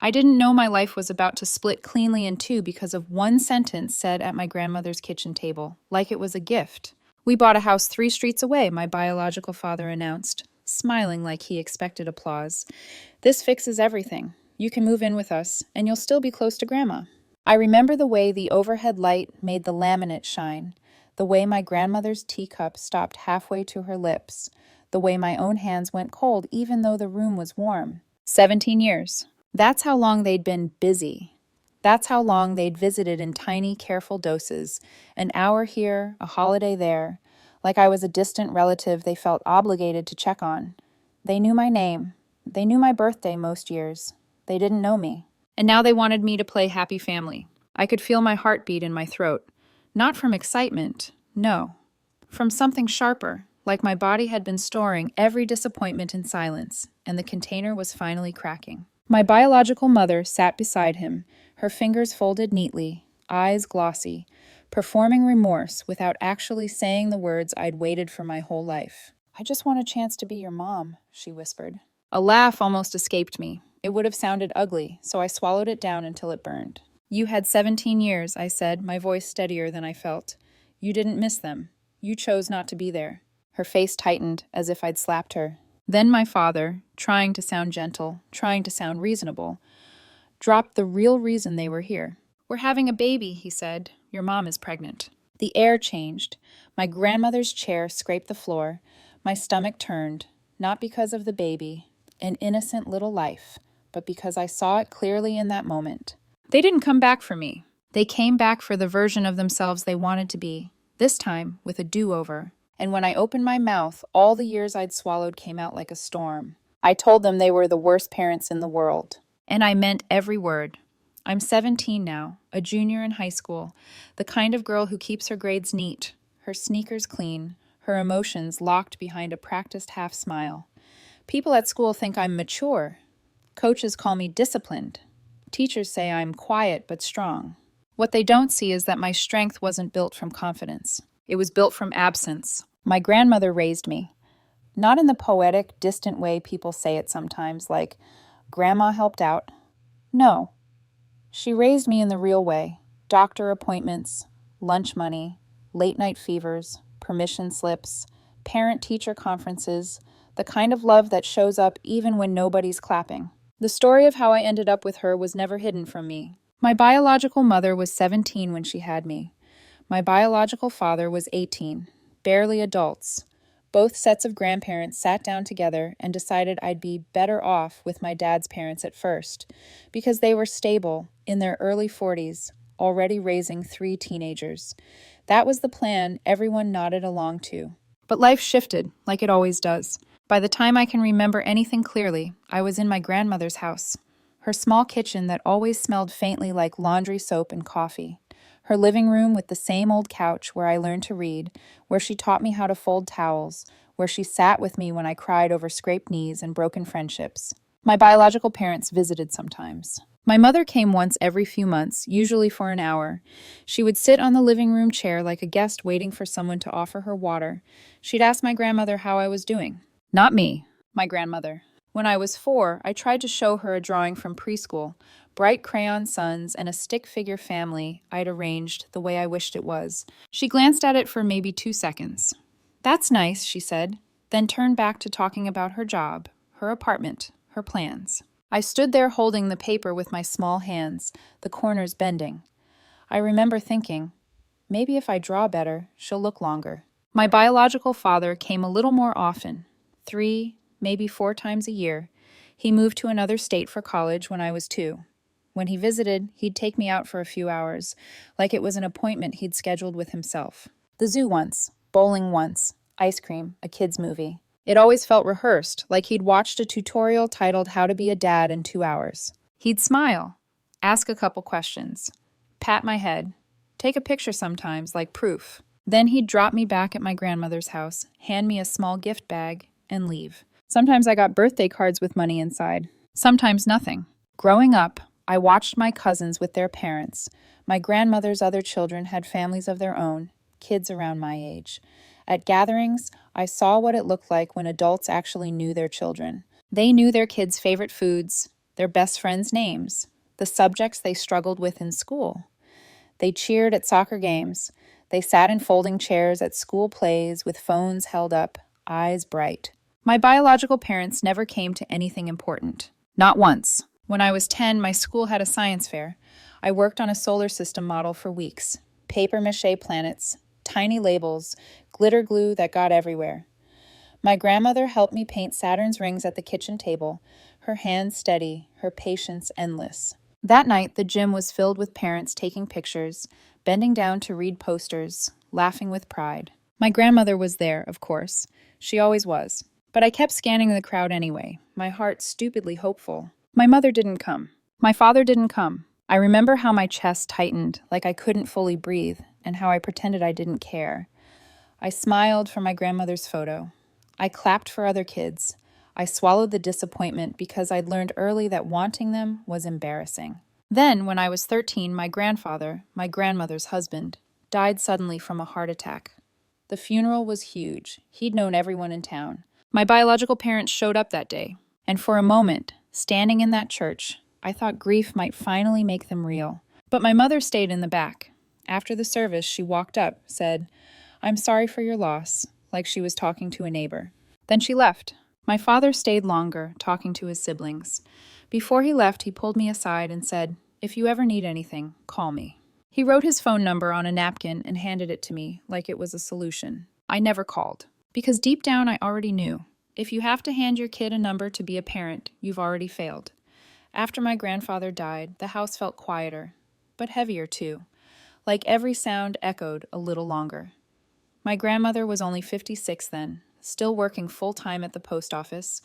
I didn't know my life was about to split cleanly in two because of one sentence said at my grandmother's kitchen table, like it was a gift. "We bought a house 3 streets away," my biological father announced, smiling like he expected applause. "This fixes everything. You can move in with us, and you'll still be close to Grandma." I remember the way the overhead light made the laminate shine, the way my grandmother's teacup stopped halfway to her lips, the way my own hands went cold even though the room was warm. 17 years. That's how long they'd been busy. That's how long they'd visited in tiny, careful doses, an hour here, a holiday there, like I was a distant relative they felt obligated to check on. They knew my name. They knew my birthday most years. They didn't know me. And now they wanted me to play happy family. I could feel my heartbeat in my throat. Not from excitement, no. From something sharper, like my body had been storing every disappointment in silence, and the container was finally cracking. My biological mother sat beside him, her fingers folded neatly, eyes glossy, performing remorse without actually saying the words I'd waited for my whole life. "I just want a chance to be your mom," she whispered. A laugh almost escaped me. It would have sounded ugly, so I swallowed it down until it burned. "You had 17 years, I said, my voice steadier than I felt. "You didn't miss them. You chose not to be there." Her face tightened, as if I'd slapped her. Then my father, trying to sound gentle, trying to sound reasonable, dropped the real reason they were here. "We're having a baby," he said. "Your mom is pregnant." The air changed. My grandmother's chair scraped the floor. My stomach turned, not because of the baby, an innocent little life, but because I saw it clearly in that moment. They didn't come back for me. They came back for the version of themselves they wanted to be, this time with a do-over. And when I opened my mouth, all the years I'd swallowed came out like a storm. I told them they were the worst parents in the world. And I meant every word. I'm 17 now, a junior in high school, the kind of girl who keeps her grades neat, her sneakers clean, her emotions locked behind a practiced half smile. People at school think I'm mature. Coaches call me disciplined. Teachers say I'm quiet but strong. What they don't see is that my strength wasn't built from confidence. It was built from absence. My grandmother raised me. Not in the poetic, distant way people say it sometimes, like, "Grandma helped out." No. She raised me in the real way. Doctor appointments, lunch money, late-night fevers, permission slips, parent-teacher conferences, the kind of love that shows up even when nobody's clapping. The story of how I ended up with her was never hidden from me. My biological mother was 17 when she had me. My biological father was 18, barely adults. Both sets of grandparents sat down together and decided I'd be better off with my dad's parents at first, because they were stable, in their early 40s, already raising 3 teenagers. That was the plan everyone nodded along to. But life shifted, like it always does. By the time I can remember anything clearly, I was in my grandmother's house. Her small kitchen that always smelled faintly like laundry soap and coffee. Her living room with the same old couch where I learned to read, where she taught me how to fold towels, where she sat with me when I cried over scraped knees and broken friendships. My biological parents visited sometimes. My mother came once every few months, usually for an hour. She would sit on the living room chair like a guest waiting for someone to offer her water. She'd ask my grandmother how I was doing. Not me, my grandmother. When I was 4, I tried to show her a drawing from preschool, bright crayon suns and a stick figure family I'd arranged the way I wished it was. She glanced at it for maybe 2 seconds. "That's nice," she said, then turned back to talking about her job, her apartment, her plans. I stood there holding the paper with my small hands, the corners bending. I remember thinking, maybe if I draw better, she'll look longer. My biological father came a little more often, 3, maybe 4 times a year. He moved to another state for college when I was 2. When he visited, he'd take me out for a few hours, like it was an appointment he'd scheduled with himself. The zoo once, bowling once, ice cream, a kid's movie. It always felt rehearsed, like he'd watched a tutorial titled How to Be a Dad in 2 hours. He'd smile, ask a couple questions, pat my head, take a picture sometimes, like proof. Then he'd drop me back at my grandmother's house, hand me a small gift bag, and leave. Sometimes I got birthday cards with money inside, sometimes nothing. Growing up, I watched my cousins with their parents. My grandmother's other children had families of their own, kids around my age. At gatherings, I saw what it looked like when adults actually knew their children. They knew their kids' favorite foods, their best friends' names, the subjects they struggled with in school. They cheered at soccer games. They sat in folding chairs at school plays with phones held up, eyes bright. My biological parents never came to anything important. Not once. When I was 10, my school had a science fair. I worked on a solar system model for weeks. Papier-mâché planets, tiny labels, glitter glue that got everywhere. My grandmother helped me paint Saturn's rings at the kitchen table, her hands steady, her patience endless. That night, the gym was filled with parents taking pictures, bending down to read posters, laughing with pride. My grandmother was there, of course. She always was. But I kept scanning the crowd anyway, my heart stupidly hopeful. My mother didn't come. My father didn't come. I remember how my chest tightened, like I couldn't fully breathe, and how I pretended I didn't care. I smiled for my grandmother's photo. I clapped for other kids. I swallowed the disappointment because I'd learned early that wanting them was embarrassing. Then, when I was 13, my grandfather, my grandmother's husband, died suddenly from a heart attack. The funeral was huge. He'd known everyone in town. My biological parents showed up that day, and for a moment, standing in that church, I thought grief might finally make them real. But my mother stayed in the back. After the service, she walked up, said, "I'm sorry for your loss," like she was talking to a neighbor. Then she left. My father stayed longer, talking to his siblings. Before he left, he pulled me aside and said, "If you ever need anything, call me." He wrote his phone number on a napkin and handed it to me like it was a solution. I never called, because deep down I already knew. If you have to hand your kid a number to be a parent, you've already failed. After my grandfather died, the house felt quieter, but heavier too, like every sound echoed a little longer. My grandmother was only 56 then, still working full-time at the post office,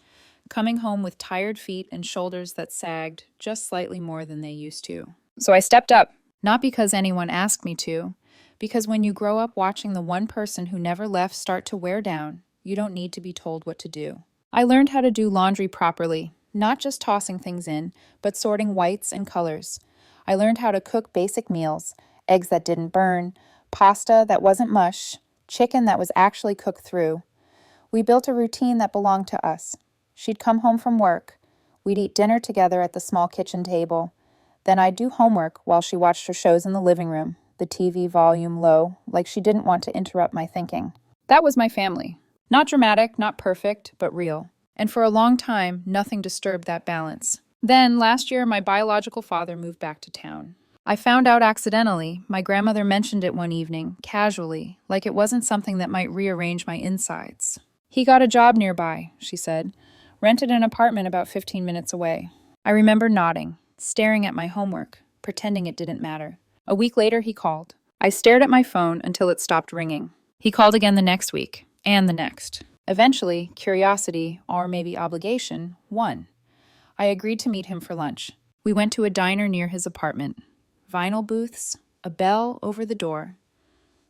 coming home with tired feet and shoulders that sagged just slightly more than they used to. So I stepped up, not because anyone asked me to, because when you grow up watching the one person who never left start to wear down, you don't need to be told what to do. I learned how to do laundry properly, not just tossing things in, but sorting whites and colors. I learned how to cook basic meals, eggs that didn't burn, pasta that wasn't mush, chicken that was actually cooked through. We built a routine that belonged to us. She'd come home from work. We'd eat dinner together at the small kitchen table. Then I'd do homework while she watched her shows in the living room, the TV volume low, like she didn't want to interrupt my thinking. That was my family. Not dramatic, not perfect, but real. And for a long time, nothing disturbed that balance. Then, last year, my biological father moved back to town. I found out accidentally. My grandmother mentioned it one evening, casually, like it wasn't something that might rearrange my insides. "He got a job nearby," she said. "Rented an apartment about 15 minutes away." I remember nodding, staring at my homework, pretending it didn't matter. A week later, he called. I stared at my phone until it stopped ringing. He called again the next week, and the next. Eventually, curiosity, or maybe obligation, won. I agreed to meet him for lunch. We went to a diner near his apartment. Vinyl booths, a bell over the door.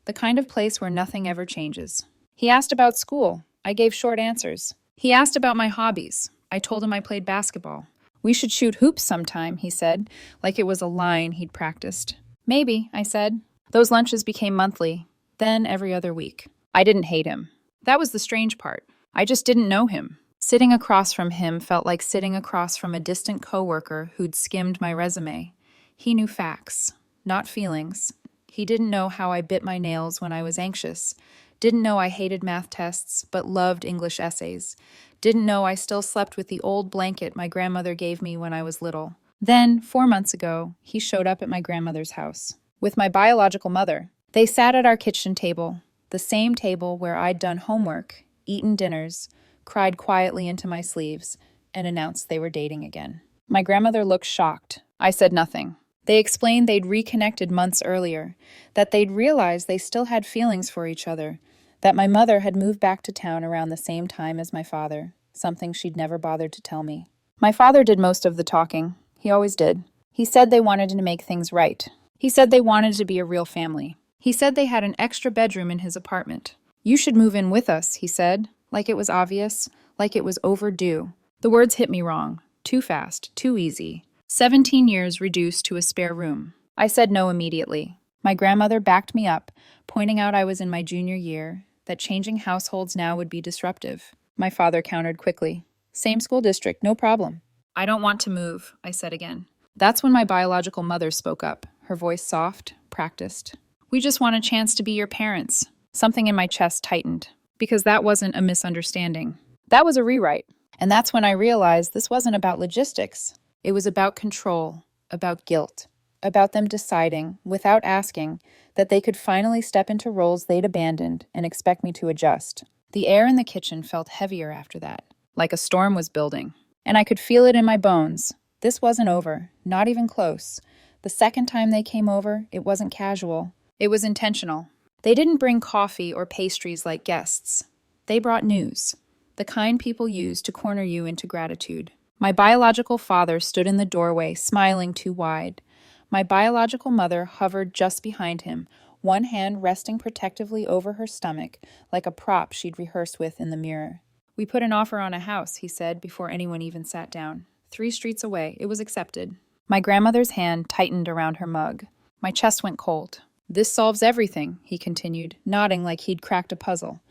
The kind of place where nothing ever changes. He asked about school. I gave short answers. He asked about my hobbies. I told him I played basketball. "We should shoot hoops sometime," he said, like it was a line he'd practiced. "Maybe," I said. Those lunches became monthly, then every other week. I didn't hate him. That was the strange part. I just didn't know him. Sitting across from him felt like sitting across from a distant coworker who'd skimmed my resume. He knew facts, not feelings. He didn't know how I bit my nails when I was anxious. Didn't know I hated math tests, but loved English essays. Didn't know I still slept with the old blanket my grandmother gave me when I was little. Then, 4 months ago, he showed up at my grandmother's house. With my biological mother. They sat at our kitchen table, the same table where I'd done homework, eaten dinners, cried quietly into my sleeves, and announced they were dating again. My grandmother looked shocked. I said nothing. They explained they'd reconnected months earlier, that they'd realized they still had feelings for each other, that my mother had moved back to town around the same time as my father, something she'd never bothered to tell me. My father did most of the talking. He always did. He said they wanted to make things right. He said they wanted to be a real family. He said they had an extra bedroom in his apartment. "You should move in with us," he said, like it was obvious, like it was overdue. The words hit me wrong. Too fast, too easy. 17 years reduced to a spare room. I said no immediately. My grandmother backed me up, pointing out I was in my junior year, that changing households now would be disruptive. My father countered quickly. "Same school district, no problem." I don't want to move, I said again. That's when my biological mother spoke up, her voice soft, practiced. We just want a chance to be your parents. Something in my chest tightened, because that wasn't a misunderstanding. That was a rewrite. And that's when I realized this wasn't about logistics. It was about control, about guilt, about them deciding, without asking, that they could finally step into roles they'd abandoned and expect me to adjust. The air in the kitchen felt heavier after that, like a storm was building. And I could feel it in my bones. This wasn't over, not even close. The second time they came over, it wasn't casual. It was intentional. They didn't bring coffee or pastries like guests. They brought news, the kind people use to corner you into gratitude. My biological father stood in the doorway, smiling too wide. My biological mother hovered just behind him, one hand resting protectively over her stomach, like a prop she'd rehearsed with in the mirror. We put an offer on a house, he said, before anyone even sat down. 3 streets away, it was accepted. My grandmother's hand tightened around her mug. My chest went cold. This solves everything, he continued, nodding like he'd cracked a puzzle.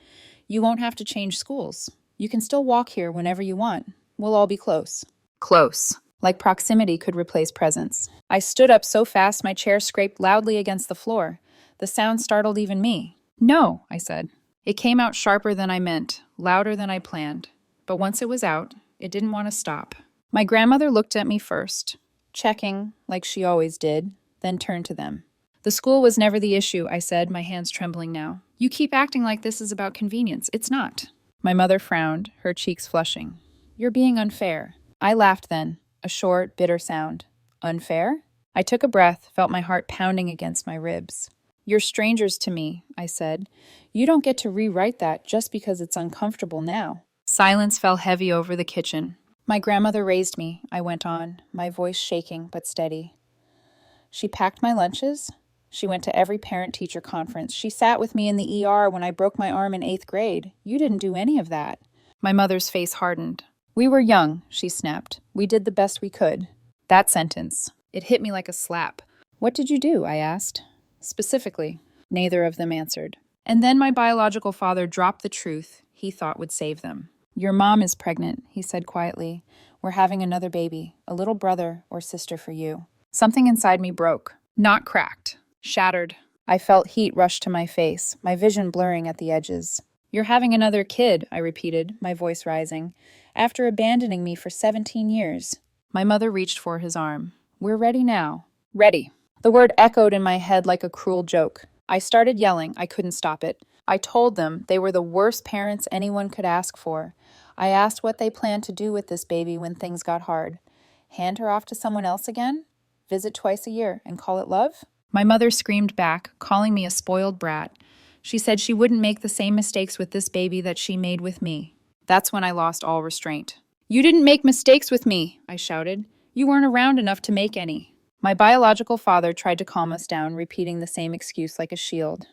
You won't have to change schools. You can still walk here whenever you want. We'll all be close. Close. Like proximity could replace presence. I stood up so fast my chair scraped loudly against the floor. The sound startled even me. No, I said. It came out sharper than I meant, louder than I planned. But once it was out, it didn't want to stop. My grandmother looked at me first, checking, like she always did, then turned to them. The school was never the issue, I said, my hands trembling now. You keep acting like this is about convenience. It's not. My mother frowned, her cheeks flushing. You're being unfair. I laughed then, a short, bitter sound. Unfair? I took a breath, felt my heart pounding against my ribs. You're strangers to me, I said. You don't get to rewrite that just because it's uncomfortable now. Silence fell heavy over the kitchen. My grandmother raised me, I went on, my voice shaking but steady. She packed my lunches. She went to every parent-teacher conference. She sat with me in the ER when I broke my arm in 8th grade. You didn't do any of that. My mother's face hardened. We were young, she snapped. We did the best we could. That sentence. It hit me like a slap. What did you do? I asked. Specifically. Neither of them answered. And then my biological father dropped the truth he thought would save them. Your mom is pregnant, he said quietly. We're having another baby, a little brother or sister for you. Something inside me broke. Not cracked. Shattered. I felt heat rush to my face, my vision blurring at the edges. You're having another kid, I repeated, my voice rising, after abandoning me for 17 years. My mother reached for his arm. We're ready now. Ready. The word echoed in my head like a cruel joke. I started yelling. I couldn't stop it. I told them they were the worst parents anyone could ask for. I asked what they planned to do with this baby when things got hard. Hand her off to someone else again? Visit twice a year and call it love? My mother screamed back, calling me a spoiled brat. She said she wouldn't make the same mistakes with this baby that she made with me. That's when I lost all restraint. You didn't make mistakes with me, I shouted. You weren't around enough to make any. My biological father tried to calm us down, repeating the same excuse like a shield.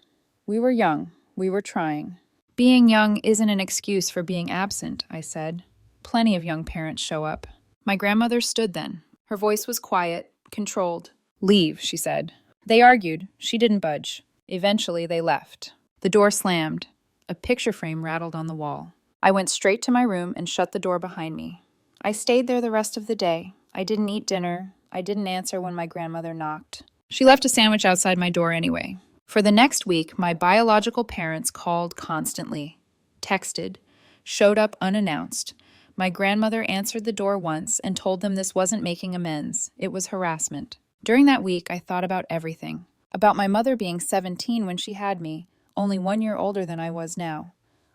We were young. We were trying. Being young isn't an excuse for being absent, I said. Plenty of young parents show up. My grandmother stood then. Her voice was quiet, controlled. Leave, she said. They argued. She didn't budge. Eventually, they left. The door slammed. A picture frame rattled on the wall. I went straight to my room and shut the door behind me. I stayed there the rest of the day. I didn't eat dinner. I didn't answer when my grandmother knocked. She left a sandwich outside my door anyway. For the next week, my biological parents called constantly, texted, showed up unannounced. My grandmother answered the door once and told them this wasn't making amends. It was harassment. During that week, I thought about everything. About my mother being 17 when she had me, only 1 year older than I was now.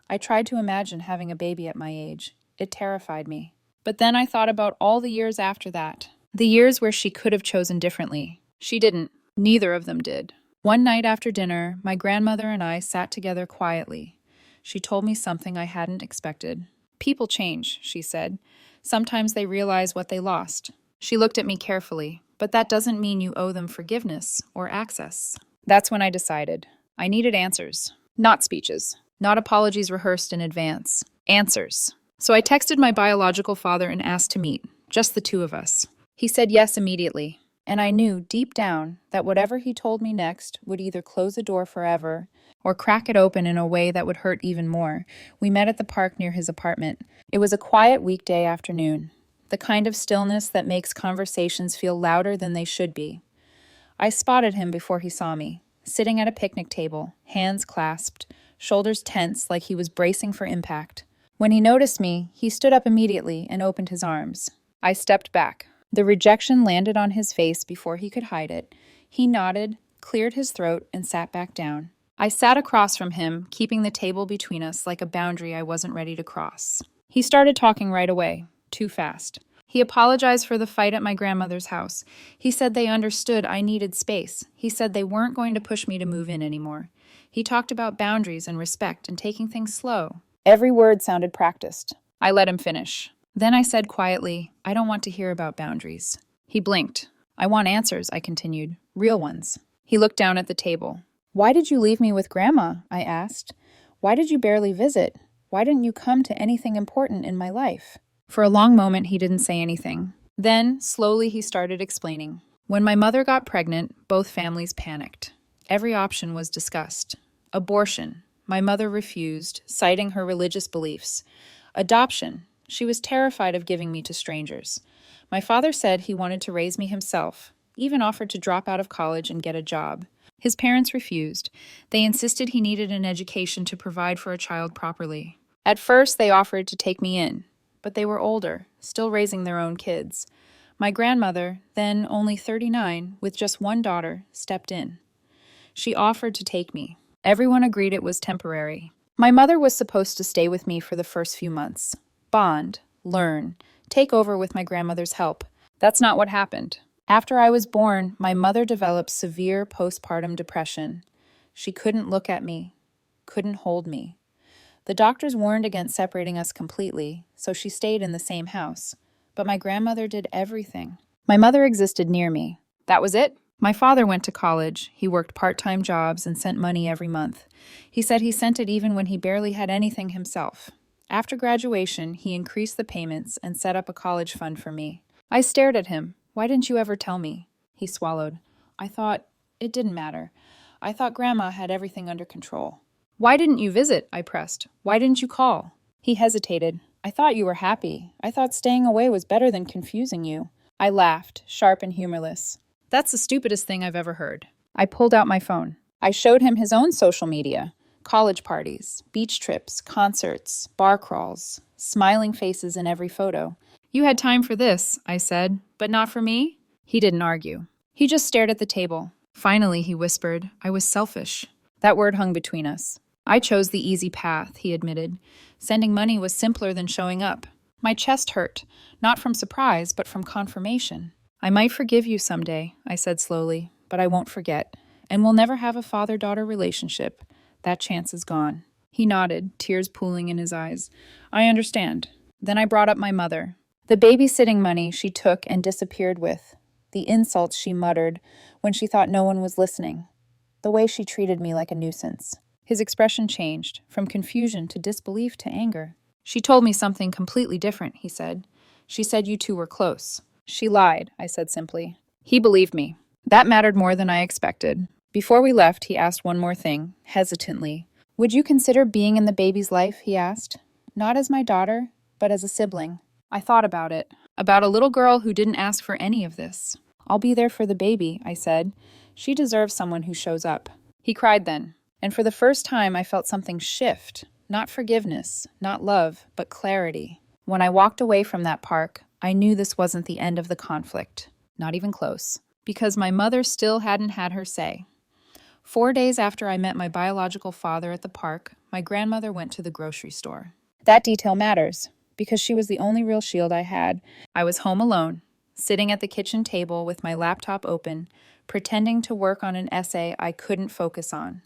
I tried to imagine having a baby at my age. It terrified me. But then I thought about all the years after that. The years where she could have chosen differently. She didn't. Neither of them did. One night after dinner, my grandmother and I sat together quietly. She told me something I hadn't expected. People change, she said. Sometimes they realize what they lost. She looked at me carefully. But that doesn't mean you owe them forgiveness or access. That's when I decided. I needed answers. Not speeches. Not apologies rehearsed in advance. Answers. So I texted my biological father and asked to meet. Just the two of us. He said yes immediately. And I knew deep down that whatever he told me next would either close a door forever or crack it open in a way that would hurt even more. We met at the park near his apartment. It was a quiet weekday afternoon. the kind of stillness that makes conversations feel louder than they should be. I spotted him before he saw me, sitting at a picnic table, hands clasped, shoulders tense like he was bracing for impact. When he noticed me, he stood up immediately and opened his arms. I stepped back. The rejection landed on his face before he could hide it. He nodded, cleared his throat, and sat back down. I sat across from him, keeping the table between us like a boundary I wasn't ready to cross. He started talking right away, too fast. He apologized for the fight at my grandmother's house. He said they understood I needed space. He said they weren't going to push me to move in anymore. He talked about boundaries and respect and taking things slow. Every word sounded practiced. I let him finish. Then I said quietly, I don't want to hear about boundaries. He blinked. I want answers, I continued. Real ones. He looked down at the table. Why did you leave me with Grandma? I asked. Why did you barely visit? Why didn't you come to anything important in my life? For a long moment, he didn't say anything. Then, slowly, he started explaining. When my mother got pregnant, both families panicked. Every option was discussed. Abortion. My mother refused, citing her religious beliefs. Adoption. She was terrified of giving me to strangers. My father said he wanted to raise me himself, even offered to drop out of college and get a job. His parents refused. They insisted he needed an education to provide for a child properly. At first, they offered to take me in, but they were older, still raising their own kids. My grandmother, then only 39, with just one daughter, stepped in. She offered to take me. Everyone agreed it was temporary. My mother was supposed to stay with me for the first few months. Bond, learn, take over with my grandmother's help. That's not what happened. After I was born, my mother developed severe postpartum depression. She couldn't look at me, couldn't hold me. The doctors warned against separating us completely, so she stayed in the same house. But my grandmother did everything. My mother existed near me. That was it? My father went to college. He worked part-time jobs and sent money every month. He said he sent it even when he barely had anything himself. After graduation, he increased the payments and set up a college fund for me. I stared at him. Why didn't you ever tell me? He swallowed. I thought it didn't matter. I thought Grandma had everything under control. Why didn't you visit? I pressed. Why didn't you call? He hesitated. I thought you were happy. I thought staying away was better than confusing you. I laughed, sharp and humorless. That's the stupidest thing I've ever heard. I pulled out my phone. I showed him his own social media. College parties, beach trips, concerts, bar crawls, smiling faces in every photo. You had time for this, I said, but not for me? He didn't argue. He just stared at the table. Finally, he whispered, I was selfish. That word hung between us. I chose the easy path, he admitted. Sending money was simpler than showing up. My chest hurt, not from surprise, but from confirmation. I might forgive you someday, I said slowly, but I won't forget. And we'll never have a father-daughter relationship. That chance is gone. He nodded, tears pooling in his eyes. I understand. Then I brought up my mother. The babysitting money she took and disappeared with. The insults she muttered when she thought no one was listening. The way she treated me like a nuisance. His expression changed, from confusion to disbelief to anger. She told me something completely different, he said. She said you two were close. She lied, I said simply. He believed me. That mattered more than I expected. Before we left, he asked one more thing, hesitantly. Would you consider being in the baby's life, he asked. Not as my daughter, but as a sibling. I thought about it. About a little girl who didn't ask for any of this. I'll be there for the baby, I said. She deserves someone who shows up. He cried then, and for the first time I felt something shift. Not forgiveness, not love, but clarity. When I walked away from that park, I knew this wasn't the end of the conflict. Not even close. Because my mother still hadn't had her say. 4 days after I met my biological father at the park, my grandmother went to the grocery store. That detail matters, because she was the only real shield I had. I was home alone, sitting at the kitchen table with my laptop open, pretending to work on an essay I couldn't focus on.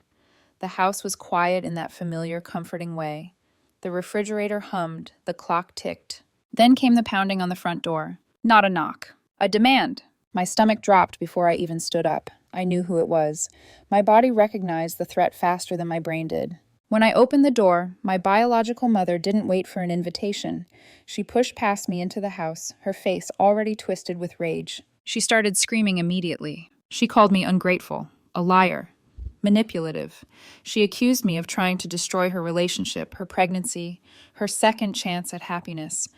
The house was quiet in that familiar, comforting way. The refrigerator hummed, the clock ticked. Then came the pounding on the front door. Not a knock. A demand. My stomach dropped before I even stood up. I knew who it was. My body recognized the threat faster than my brain did. When I opened the door, my biological mother didn't wait for an invitation. She pushed past me into the house, her face already twisted with rage. She started screaming immediately. She called me ungrateful, a liar, manipulative. She accused me of trying to destroy her relationship, her pregnancy, her second chance at happiness.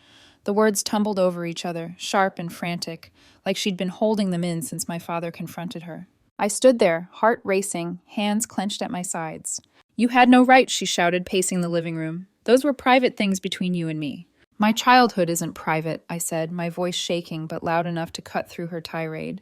The words tumbled over each other, sharp and frantic, like she'd been holding them in since my father confronted her. I stood there, heart racing, hands clenched at my sides. "You had no right," she shouted, pacing the living room. "Those were private things between you and me." "My childhood isn't private," I said, my voice shaking but loud enough to cut through her tirade.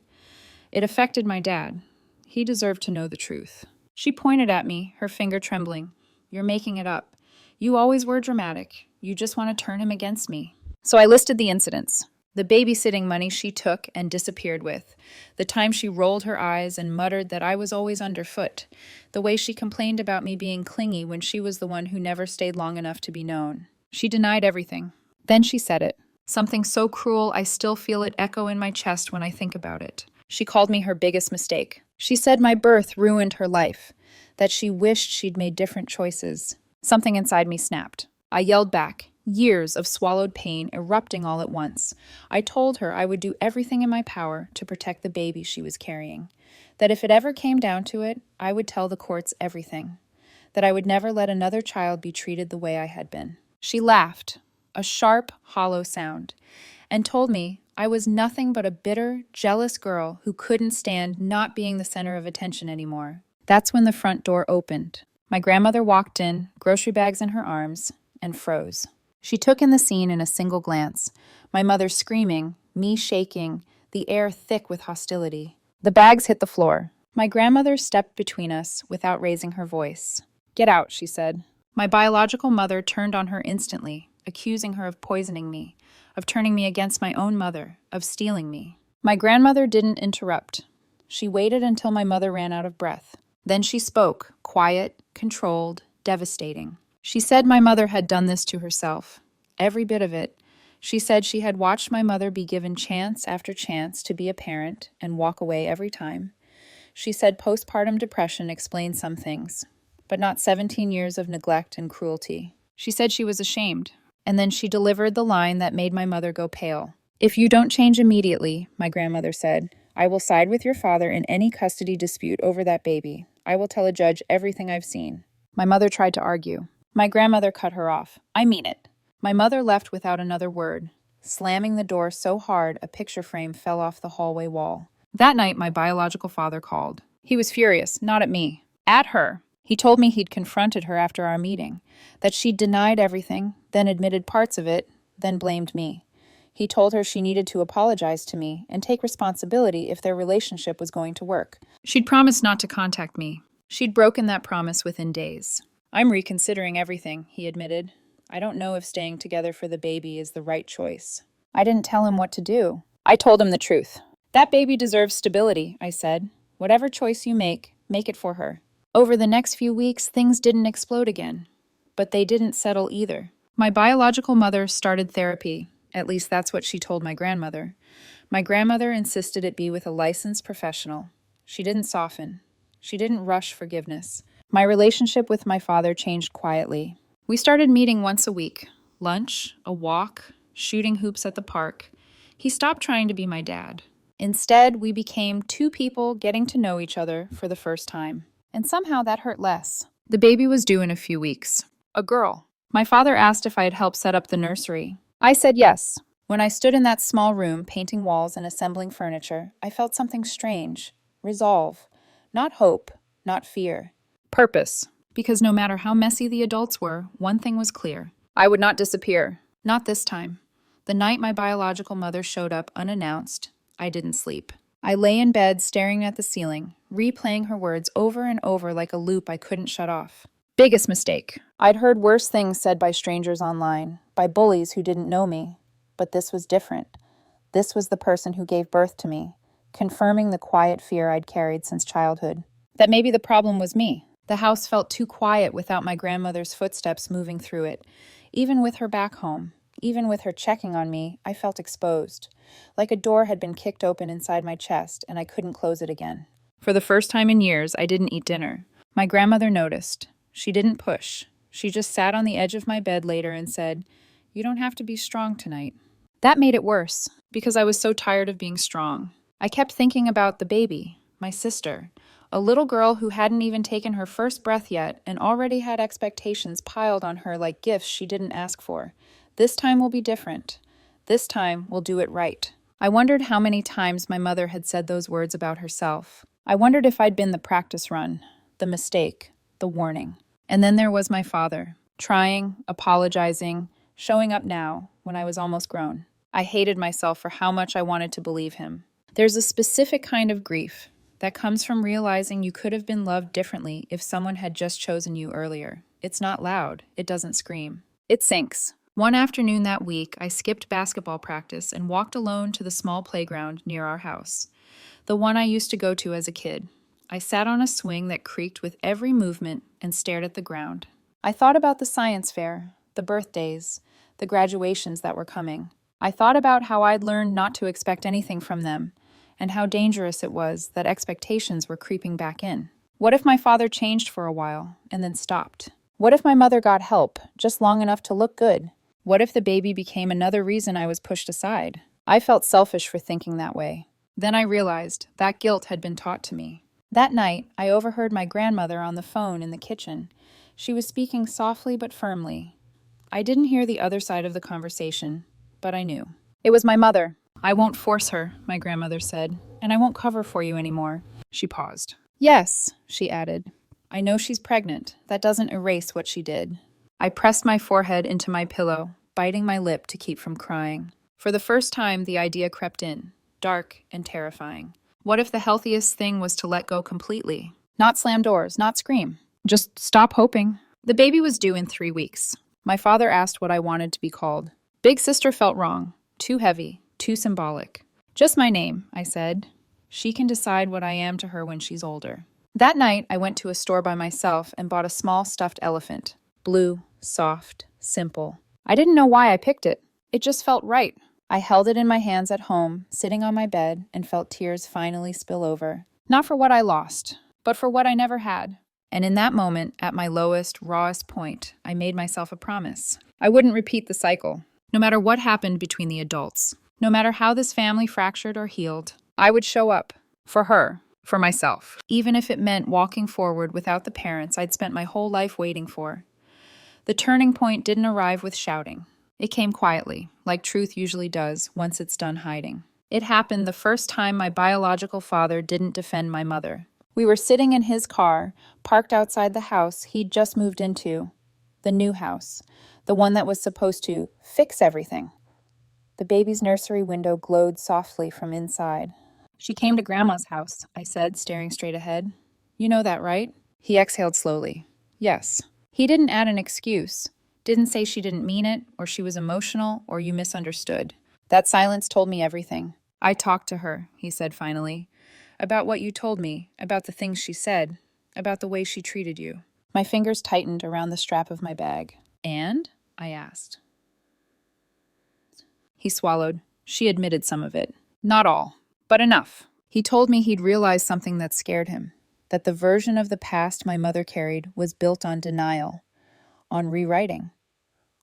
"It affected my dad. He deserved to know the truth." She pointed at me, her finger trembling. "You're making it up. You always were dramatic. You just want to turn him against me." So I listed the incidents. The babysitting money she took and disappeared with. The time she rolled her eyes and muttered that I was always underfoot. The way she complained about me being clingy when she was the one who never stayed long enough to be known. She denied everything. Then she said it. Something so cruel I still feel it echo in my chest when I think about it. She called me her biggest mistake. She said my birth ruined her life, that she wished she'd made different choices. Something inside me snapped. I yelled back, years of swallowed pain erupting all at once. I told her I would do everything in my power to protect the baby she was carrying, that if it ever came down to it, I would tell the courts everything, that I would never let another child be treated the way I had been. She laughed, a sharp, hollow sound, and told me I was nothing but a bitter, jealous girl who couldn't stand not being the center of attention anymore. That's when the front door opened. My grandmother walked in, grocery bags in her arms, and froze. She took in the scene in a single glance. My mother screaming, me shaking, the air thick with hostility. The bags hit the floor. My grandmother stepped between us without raising her voice. "Get out," she said. My biological mother turned on her instantly, accusing her of poisoning me, of turning me against my own mother, of stealing me. My grandmother didn't interrupt. She waited until my mother ran out of breath. Then she spoke, quiet, controlled, devastating. She said my mother had done this to herself. Every bit of it. She said she had watched my mother be given chance after chance to be a parent and walk away every time. She said postpartum depression explained some things, but not 17 years of neglect and cruelty. She said she was ashamed, and then she delivered the line that made my mother go pale. "If you don't change immediately," my grandmother said, "I will side with your father in any custody dispute over that baby. I will tell a judge everything I've seen." My mother tried to argue. My grandmother cut her off. "I mean it." My mother left without another word, slamming the door so hard a picture frame fell off the hallway wall. That night, my biological father called. He was furious, not at me, at her. He told me he'd confronted her after our meeting, that she'd denied everything, then admitted parts of it, then blamed me. He told her she needed to apologize to me and take responsibility if their relationship was going to work. She'd promised not to contact me. She'd broken that promise within days. "I'm reconsidering everything," he admitted. "I don't know if staying together for the baby is the right choice." I didn't tell him what to do. I told him the truth. "That baby deserves stability," I said. "Whatever choice you make it for her." Over the next few weeks, things didn't explode again. But they didn't settle either. My biological mother started therapy. At least that's what she told my grandmother. My grandmother insisted it be with a licensed professional. She didn't soften. She didn't rush forgiveness. My relationship with my father changed quietly. We started meeting once a week. Lunch, a walk, shooting hoops at the park. He stopped trying to be my dad. Instead, we became two people getting to know each other for the first time. And somehow that hurt less. The baby was due in a few weeks. A girl. My father asked if I'd help set up the nursery. I said yes. When I stood in that small room, painting walls and assembling furniture, I felt something strange. Resolve. Not hope, not fear. Purpose. Because no matter how messy the adults were, one thing was clear. I would not disappear. Not this time. The night my biological mother showed up unannounced, I didn't sleep. I lay in bed staring at the ceiling, replaying her words over and over like a loop I couldn't shut off. Biggest mistake. I'd heard worse things said by strangers online, by bullies who didn't know me. But this was different. This was the person who gave birth to me, confirming the quiet fear I'd carried since childhood. That maybe the problem was me. The house felt too quiet without my grandmother's footsteps moving through it. Even with her back home, even with her checking on me, I felt exposed. Like a door had been kicked open inside my chest and I couldn't close it again. For the first time in years, I didn't eat dinner. My grandmother noticed. She didn't push. She just sat on the edge of my bed later and said, "You don't have to be strong tonight." That made it worse, because I was so tired of being strong. I kept thinking about the baby, my sister, a little girl who hadn't even taken her first breath yet and already had expectations piled on her like gifts she didn't ask for. This time will be different. This time, we'll do it right. I wondered how many times my mother had said those words about herself. I wondered if I'd been the practice run, the mistake, the warning. And then there was my father, trying, apologizing, showing up now, when I was almost grown. I hated myself for how much I wanted to believe him. There's a specific kind of grief that comes from realizing you could have been loved differently if someone had just chosen you earlier. It's not loud. It doesn't scream. It sinks. One afternoon that week, I skipped basketball practice and walked alone to the small playground near our house, the one I used to go to as a kid. I sat on a swing that creaked with every movement and stared at the ground. I thought about the science fair, the birthdays, the graduations that were coming. I thought about how I'd learned not to expect anything from them, and how dangerous it was that expectations were creeping back in. What if my father changed for a while and then stopped? What if my mother got help, just long enough to look good? What if the baby became another reason I was pushed aside? I felt selfish for thinking that way. Then I realized that guilt had been taught to me. That night, I overheard my grandmother on the phone in the kitchen. She was speaking softly but firmly. I didn't hear the other side of the conversation, but I knew. It was my mother. I won't force her, my grandmother said, and I won't cover for you anymore. She paused. Yes, she added. I know she's pregnant. That doesn't erase what she did. I pressed my forehead into my pillow, biting my lip to keep from crying. For the first time, the idea crept in, dark and terrifying. What if the healthiest thing was to let go completely? Not slam doors, not scream. Just stop hoping. The baby was due in 3 weeks. My father asked what I wanted to be called. Big sister felt wrong. Too heavy, too symbolic. Just my name, I said. She can decide what I am to her when she's older. That night, I went to a store by myself and bought a small stuffed elephant. Blue, soft, simple. I didn't know why I picked it. It just felt right. I held it in my hands at home, sitting on my bed, and felt tears finally spill over. Not for what I lost, but for what I never had. And in that moment, at my lowest, rawest point, I made myself a promise. I wouldn't repeat the cycle. No matter what happened between the adults, no matter how this family fractured or healed, I would show up. For her. For myself. Even if it meant walking forward without the parents I'd spent my whole life waiting for. The turning point didn't arrive with shouting. It came quietly, like truth usually does once it's done hiding. It happened the first time my biological father didn't defend my mother. We were sitting in his car, parked outside the house he'd just moved into. The new house. The one that was supposed to fix everything. The baby's nursery window glowed softly from inside. She came to Grandma's house, I said, staring straight ahead. You know that, right? He exhaled slowly. Yes. He didn't add an excuse. Didn't say she didn't mean it, or she was emotional, or you misunderstood. That silence told me everything. I talked to her, he said finally. About what you told me, about the things she said, about the way she treated you. My fingers tightened around the strap of my bag. And? I asked. He swallowed. She admitted some of it. Not all. But enough. He told me he'd realized something that scared him, that the version of the past my mother carried was built on denial, on rewriting,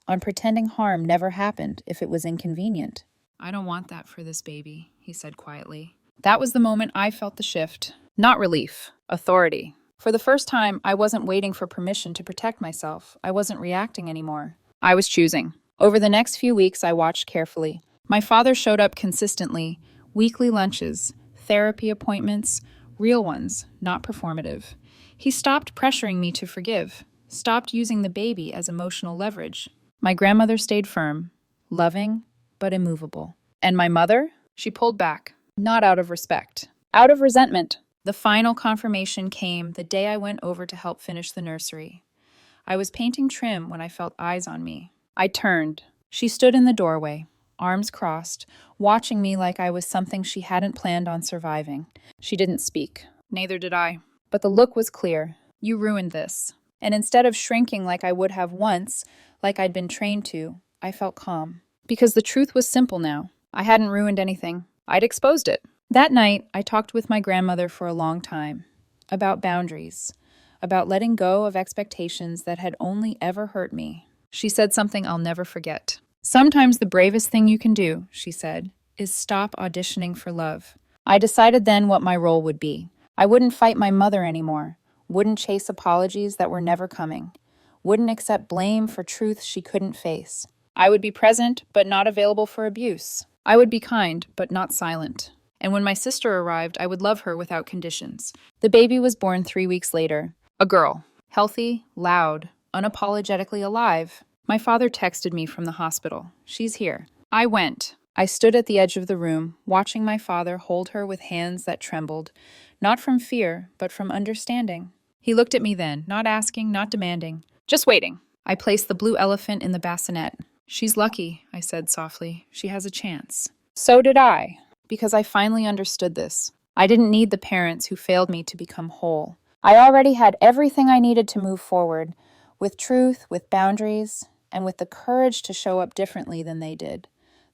on pretending harm never happened if it was inconvenient. I don't want that for this baby, he said quietly. That was the moment I felt the shift. Not relief, authority. For the first time, I wasn't waiting for permission to protect myself. I wasn't reacting anymore. I was choosing. Over the next few weeks, I watched carefully. My father showed up consistently. Weekly lunches, therapy appointments, real ones, not performative. He stopped pressuring me to forgive, stopped using the baby as emotional leverage. My grandmother stayed firm, loving, but immovable. And my mother? She pulled back, not out of respect, out of resentment. The final confirmation came the day I went over to help finish the nursery. I was painting trim when I felt eyes on me. I turned. She stood in the doorway, arms crossed, watching me like I was something she hadn't planned on surviving. She didn't speak. Neither did I. But the look was clear. You ruined this. And instead of shrinking like I would have once, like I'd been trained to, I felt calm. Because the truth was simple now. I hadn't ruined anything. I'd exposed it. That night, I talked with my grandmother for a long time. About boundaries. About letting go of expectations that had only ever hurt me. She said something I'll never forget. Sometimes the bravest thing you can do, she said, is stop auditioning for love. I decided then what my role would be. I wouldn't fight my mother anymore. Wouldn't chase apologies that were never coming. Wouldn't accept blame for truths she couldn't face. I would be present, but not available for abuse. I would be kind, but not silent. And when my sister arrived, I would love her without conditions. The baby was born 3 weeks later. A girl. Healthy, loud, unapologetically alive. My father texted me from the hospital. She's here. I went. I stood at the edge of the room, watching my father hold her with hands that trembled, not from fear, but from understanding. He looked at me then, not asking, not demanding, just waiting. I placed the blue elephant in the bassinet. She's lucky, I said softly. She has a chance. So did I, because I finally understood this. I didn't need the parents who failed me to become whole. I already had everything I needed to move forward, with truth, with boundaries, and with the courage to show up differently than they did.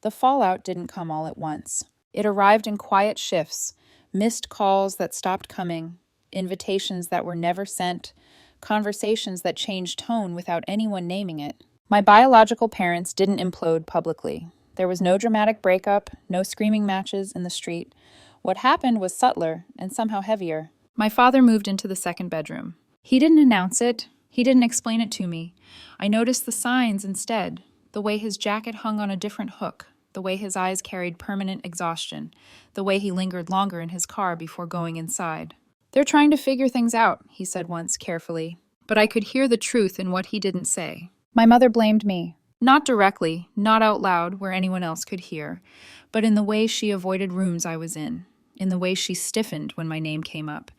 The fallout didn't come all at once. It arrived in quiet shifts, missed calls that stopped coming, invitations that were never sent, conversations that changed tone without anyone naming it. My biological parents didn't implode publicly. There was no dramatic breakup, no screaming matches in the street. What happened was subtler and somehow heavier. My father moved into the second bedroom. He didn't announce it. He didn't explain it to me. I noticed the signs instead, the way his jacket hung on a different hook, the way his eyes carried permanent exhaustion, the way he lingered longer in his car before going inside. They're trying to figure things out, he said once carefully, but I could hear the truth in what he didn't say. My mother blamed me. Not directly, not out loud where anyone else could hear, but in the way she avoided rooms I was in the way she stiffened when my name came up,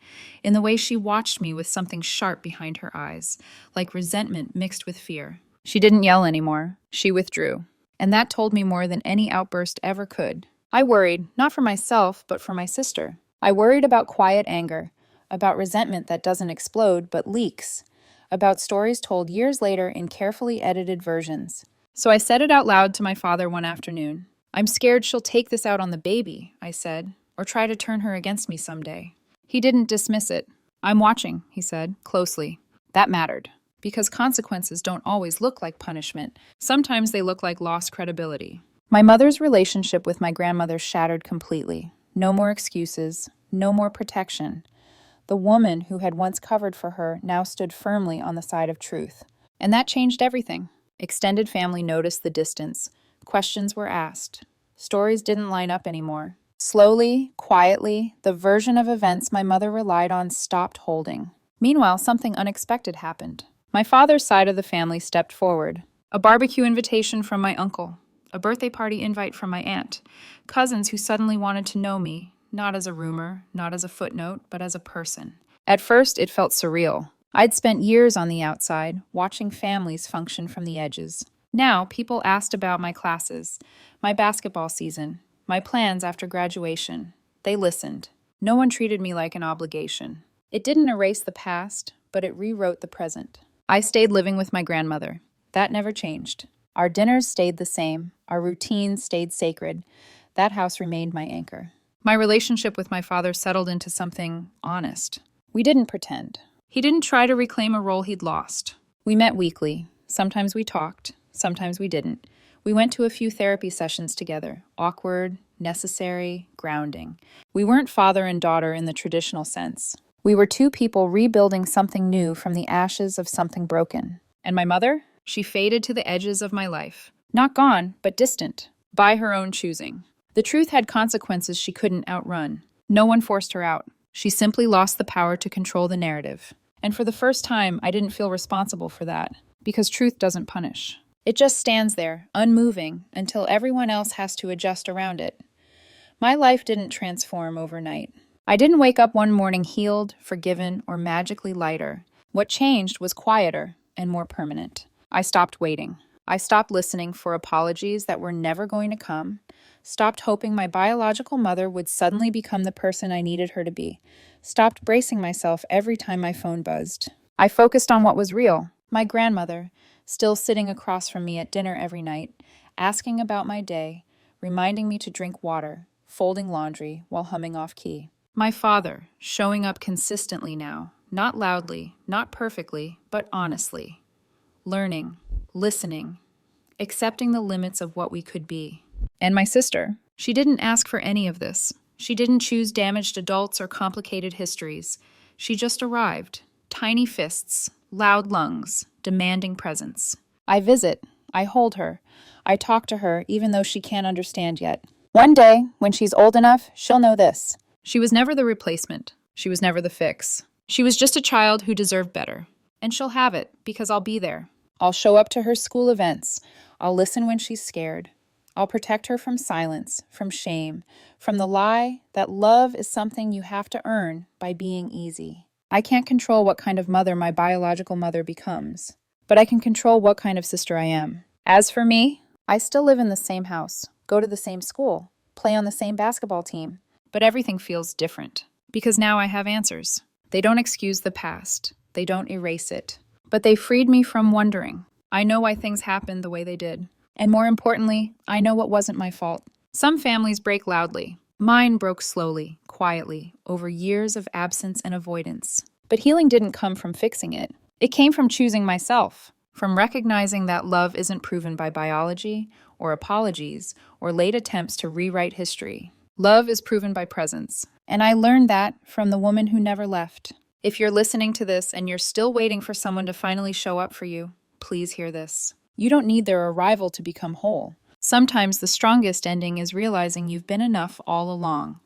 in the way she watched me with something sharp behind her eyes, like resentment mixed with fear. She didn't yell anymore. She withdrew. And that told me more than any outburst ever could. I worried, not for myself, but for my sister. I worried about quiet anger, about resentment that doesn't explode but leaks, about stories told years later in carefully edited versions. So I said it out loud to my father one afternoon. I'm scared she'll take this out on the baby, I said, or try to turn her against me someday. He didn't dismiss it. I'm watching, he said, closely. That mattered. Because consequences don't always look like punishment. Sometimes they look like lost credibility. My mother's relationship with my grandmother shattered completely. No more excuses, no more protection. The woman who had once covered for her now stood firmly on the side of truth. And that changed everything. Extended family noticed the distance. Questions were asked. Stories didn't line up anymore. Slowly, quietly, the version of events my mother relied on stopped holding. Meanwhile, something unexpected happened. My father's side of the family stepped forward. A barbecue invitation from my uncle, a birthday party invite from my aunt, cousins who suddenly wanted to know me, not as a rumor, not as a footnote, but as a person. At first, it felt surreal. I'd spent years on the outside, watching families function from the edges. Now, people asked about my classes, my basketball season, my plans after graduation. They listened. No one treated me like an obligation. It didn't erase the past, but it rewrote the present. I stayed living with my grandmother. That never changed. Our dinners stayed the same. Our routines stayed sacred. That house remained my anchor. My relationship with my father settled into something honest. We didn't pretend. He didn't try to reclaim a role he'd lost. We met weekly. Sometimes we talked. Sometimes we didn't. We went to a few therapy sessions together. Awkward, necessary, grounding. We weren't father and daughter in the traditional sense. We were two people rebuilding something new from the ashes of something broken. And my mother? She faded to the edges of my life. Not gone, but distant. By her own choosing. The truth had consequences she couldn't outrun. No one forced her out. She simply lost the power to control the narrative. And for the first time, I didn't feel responsible for that. Because truth doesn't punish. It just stands there, unmoving, until everyone else has to adjust around it. My life didn't transform overnight. I didn't wake up one morning healed, forgiven, or magically lighter. What changed was quieter and more permanent. I stopped waiting. I stopped listening for apologies that were never going to come. Stopped hoping my biological mother would suddenly become the person I needed her to be. Stopped bracing myself every time my phone buzzed. I focused on what was real. My grandmother, still sitting across from me at dinner every night, asking about my day, reminding me to drink water, folding laundry while humming off key. My father, showing up consistently now, not loudly, not perfectly, but honestly. Learning, listening, accepting the limits of what we could be. And my sister, she didn't ask for any of this. She didn't choose damaged adults or complicated histories. She just arrived. Tiny fists, loud lungs, demanding presence. I visit. I hold her. I talk to her, even though she can't understand yet. One day, when she's old enough, she'll know this. She was never the replacement. She was never the fix. She was just a child who deserved better. And she'll have it, because I'll be there. I'll show up to her school events. I'll listen when she's scared. I'll protect her from silence, from shame, from the lie that love is something you have to earn by being easy. I can't control what kind of mother my biological mother becomes, but I can control what kind of sister I am. As for me, I still live in the same house, go to the same school, play on the same basketball team, but everything feels different, because now I have answers. They don't excuse the past. They don't erase it. But they freed me from wondering. I know why things happened the way they did. And more importantly, I know what wasn't my fault. Some families break loudly. Mine broke slowly, quietly, over years of absence and avoidance. But healing didn't come from fixing it. It came from choosing myself, from recognizing that love isn't proven by biology or apologies or late attempts to rewrite history. Love is proven by presence. And I learned that from the woman who never left. If you're listening to this and you're still waiting for someone to finally show up for you, please hear this. You don't need their arrival to become whole. Sometimes the strongest ending is realizing you've been enough all along.